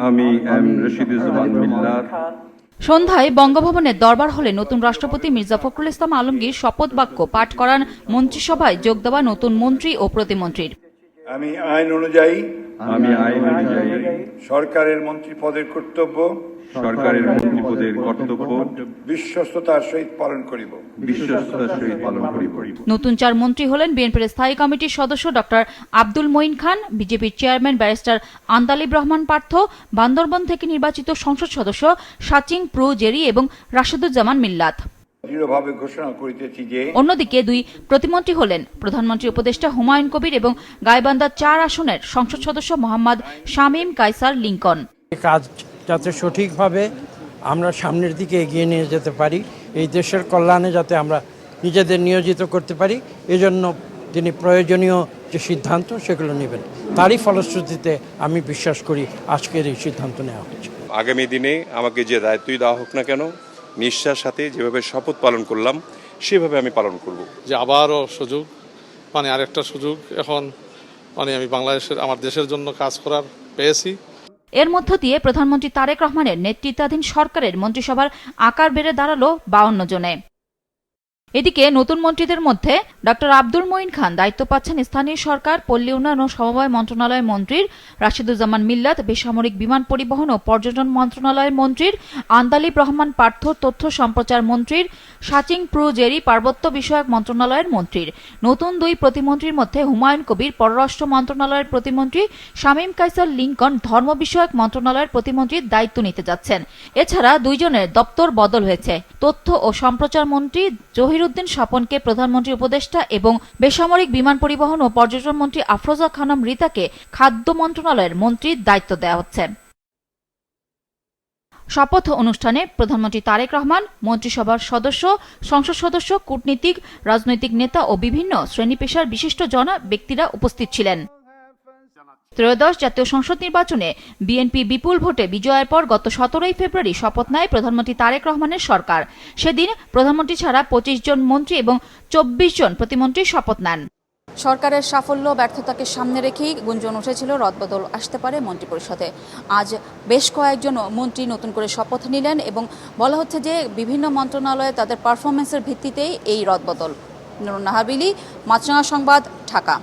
আমি এম রশিদুজ্জামান মিল্লাত। সন্ধ্যায় বঙ্গভবনের দরবার হলে নতুন রাষ্ট্রপতি মির্জা ফখরুল ইসলাম আলমগীর শপথ বাক্য পাঠ করান মন্ত্রিসভায় যোগ দেওয়া নতুন মন্ত্রী ও প্রতিমন্ত্রীর। আমি আইন অনুযায়ী সরকারের মন্ত্রী পদের কর্তব্য বিশ্বস্ততার সহিত পালন করিব। নতুন 4 মন্ত্রী হলেন বিএনপির স্থায়ী কমিটির সদস্য ডক্টর আব্দুল মঈন খান, বিজেপির চেয়ারম্যান ব্যারিস্টার আন্দালিব রহমান পার্থ, বান্দরবান থেকে নির্বাচিত সংসদ সদস্য সাচিং প্রু জেরি এবং রাশেদুজ্জামান মিল্লাত। অন্যদিকে 2 প্রতিমন্ত্রী হলেন প্রধানমন্ত্রী উপদেষ্টা হুমায়ুন কবির এবং গাইবান্ধা 4 আসনের সংসদ সদস্য মোহাম্মদ শামীম কায়সার লিংকন। কাজ যাতে সঠিকভাবে আমরা সামনের দিকে এগিয়ে নিয়ে যেতে পারি, এই দেশের কল্যাণে যাতে আমরা নিজেদের নিয়োজিত করতে পারি, এজন্য তিনি প্রয়োজনীয় যে সিদ্ধান্ত সেগুলো নেবেন। তারই ফলশ্রুতিতে আমি বিশ্বাস করি আজকের এই সিদ্ধান্ত নেওয়া হয়েছে। আগামী দিনে আমাকে যে দায়িত্বই দেওয়া হোক না কেন, নিষ্ঠার সাথে যেভাবে শপথ পালন করলাম সেভাবে আমি পালন করব। যে আবারও সুযোগ, আরেকটা সুযোগ এখন আমি বাংলাদেশের আমার দেশের জন্য কাজ করার পেয়েছি। এর মধ্য দিয়ে প্রধানমন্ত্রী তারেক রহমানের নেতৃত্বাধীন সরকারের মন্ত্রিসভার আকার বেড়ে দাঁড়ালো 52 জনে। এদিকে নতুন মন্ত্রীদের মধ্যে ডক্টর আব্দুল মঈন খান দায়িত্ব পাচ্ছেন স্থানীয় সরকার, পল্লী উন্নয়ন ও সমবায় মন্ত্রণালয়ের মন্ত্রীর, রাশেদুজ্জামান মিল্লাত বেসামরিক বিমান পরিবহন ও পর্যটন মন্ত্রণালয়ের মন্ত্রীর, আন্দালিব রহমান পার্থ তথ্য সম্প্রচার মন্ত্রীর, সাচিং প্রু জেরি পার্বত্য বিষয়ক মন্ত্রণালয়ের মন্ত্রীর। নতুন 2 প্রতিমন্ত্রীর মধ্যে হুমায়ুন কবির পররাষ্ট্র মন্ত্রণালয়ের প্রতিমন্ত্রী, শামীম কায়সার লিংকন ধর্ম বিষয়ক মন্ত্রণালয়ের প্রতিমন্ত্রীর দায়িত্ব নিতে যাচ্ছেন। এছাড়া 2 জনের দপ্তর বদল হয়েছে। তথ্য ও সম্প্রচার মন্ত্রী জহিরুদ্দিন স্বপনকে প্রধানমন্ত্রী উপদেষ্টা এবং বেসামরিক বিমান পরিবহন ও পর্যটন মন্ত্রী আফরোজা খানম রিতাকে খাদ্য মন্ত্রণালয়ের মন্ত্রীর দায়িত্ব দেওয়া হচ্ছে। শপথ অনুষ্ঠানে প্রধানমন্ত্রী তারেক রহমান, মন্ত্রিসভার সদস্য, সংসদ সদস্য, কূটনীতিক, রাজনৈতিক নেতা ও বিভিন্ন শ্রেণী পেশার বিশিষ্ট ব্যক্তিরা উপস্থিত ছিলেন। 13শ জাতীয় সংসদ নির্বাচনে বিএনপি বিপুল ভোটে বিজয়ের পর গত 17 ফেব্রুয়ারি শপথ নেয় প্রধানমন্ত্রী তারেক রহমানের সরকার। সেদিন প্রধানমন্ত্রী ছাড়া 25 জন মন্ত্রী এবং 24 জন প্রতিমন্ত্রী শপথ নেন। সরকারের সাফল্য ব্যর্থতাকে সামনে রেখেই গুঞ্জন উঠেছিল রদবদল আসতে পারে মন্ত্রিপরিষদে। আজ বেশ কয়েকজন মন্ত্রী নতুন করে শপথ নিলেন এবং বলা হচ্ছে যে বিভিন্ন মন্ত্রণালয়ে তাদের পারফরমেন্সের ভিত্তিতেই এই রদবদল। নুরুন নাহার বিলি, মাছরাঙা সংবাদ, ঢাকা।